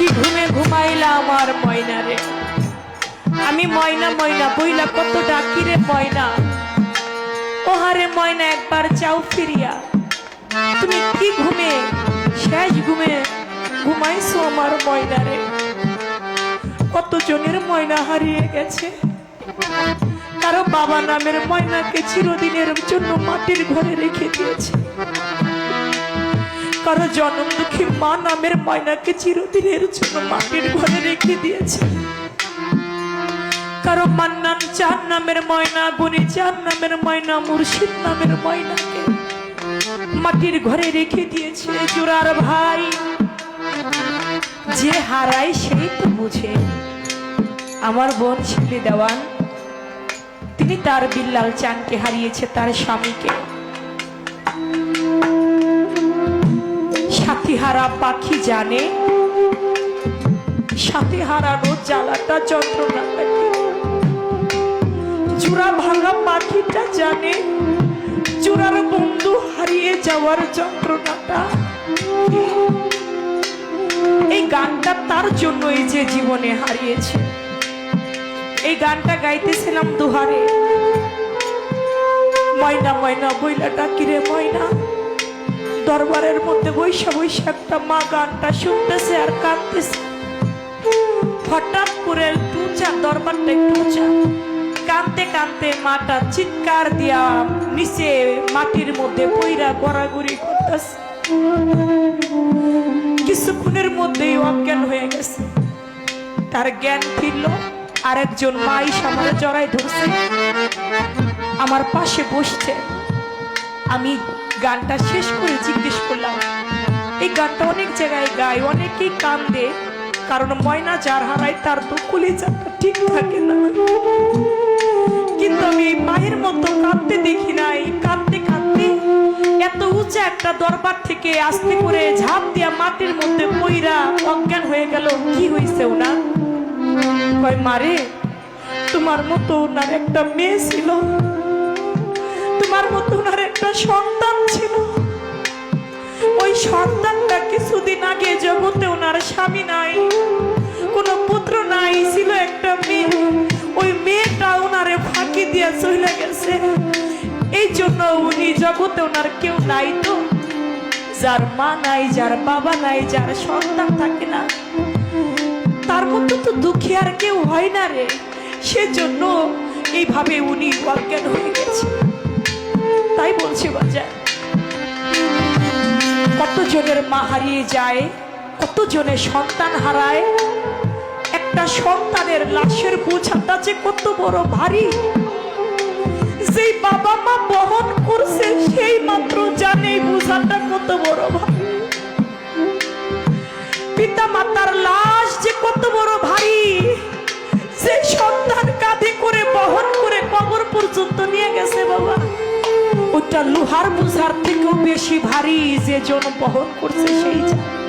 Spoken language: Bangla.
কি ঘুমে ঘুমাইলা আমার ময়না রে, আমি ময়না ময়না বইলা কত ডাকি রে ময়না, ওহারে ময়না একবার চাও ফিরিয়া। তুমি কি ঘুমে শেষ ঘুমে ঘুমাইছো আমার ময়না রে। কত জনের ময়না হারিয়ে গেছে, কারো বাবা নামের ময়নাকে চিরদিনের জন্য মাটির ঘরে রেখে দিয়েছে, কারো জন্ম দুঃখী মা নামের ময়নাকে চিরদিনের জন্য মাটির ঘরে রেখে দিয়েছে, কারো মান্নান চাঁদ নামের ময়না, গুনি চাঁদ নামের ময়না, মুর্শিদ নামের ময়নাকে মাটির ঘরে রেখে দিয়েছে। জোরার ভাই, যে হারায় সেই তো বুঝে। আমার বোন শিবলি দেওয়ান, তিনি তার বিল্লাল চাঁদকে হারিয়েছে, তার স্বামীকে। সাথী হারা পাখি জানে সাথী হারানো জ্বালাটা যন্ত্রণাটা কি। জোড়া ভাঙা পাখিটা জানে জোড়ার বন্ধু হারিয়ে যাওয়ার যন্ত্রণাটা। এই গানটা তার জন্যই যে জীবনে হারিয়েছে। এই গানটা গাইতেছিলাম দুহারে, ময়না ময়না বইলা ডাকিরে ময়না। দরবারের মধ্যে বৈশা বৈশা একটা মা গানটা শুনতেছে আর কাঁদতেছে। হঠাৎ করে উঁচা, দরবারটা একটু উঁচা, কাঁদতে কাঁদতে মাটা চিৎকার দিয়া নিচে মাটির মধ্যে পইরা গড়াগড়ি করতেছে। কিছুক্ষণের মধ্যেই অজ্ঞান হয়ে গেছে। তার জ্ঞান ফিরল, আরেকজন মাই সামনে জড়াই ধরছে, আমার পাশে বসছে। আমি গানটা শেষ করে জিজ্ঞেস করলাম, এই গানটা অনেক জায়গায় গায়, অনেকেই কান্দে, কারণ ময়না যার হারায় তার তো কলিজাটা ঠিক থাকে না। কিন্তু আমি মায়ের মতো কাঁদতে দেখি নাই। কাঁদতে কাঁদতে এত উঁচা একটা দরবার থেকে আস্তে করে ঝাঁপ দিয়া মাটির মধ্যে পইরা অজ্ঞান হয়ে গেল। কি হয়েছে ওনার? কয় মারে, তোমার মতো ওনার একটা মেয়ে ছিল, তোমার মতো ওনার একটা সন্তান ছিল। ওই সন্তানটা কিছুদিন আগে জগতে ওনার স্বামী নাই, কোনো পুত্র নাই, ছিল একটা মেয়ে। ওই মেয়েটা ওনারে ফাঁকি দিয়া চলে গেছে। এই জন্য উনি জগতে ওনার কেউ নাই। তো যার মা নাই, যার বাবা নাই, যার সন্তান থাকে না, তার মতো তো দুঃখী আর কেউ হয় না রে। সেজন্য এইভাবে উনি অজ্ঞান হয়ে গেছে। তাই বলছি বাজার, কত জনের মা হারিয়ে যায়, কত জনের সন্তান হারায়। একটা সন্তানের লাশের বোঝাটা যে কত বড় ভারী, যেই বাবা মা বহন করছে সেই মাত্র জানে বোঝাটা কত বড় ভারী। পিতা মাতার লাশ যে কত বড় ভারী, যে সন্তান কাঁধে করে বহন করে কবর পর্যন্ত নিয়ে গেছে বাবা, ওটা লোহার বোঝার থেকেও বেশি ভারী যে জন বহন করছে সেই জানে।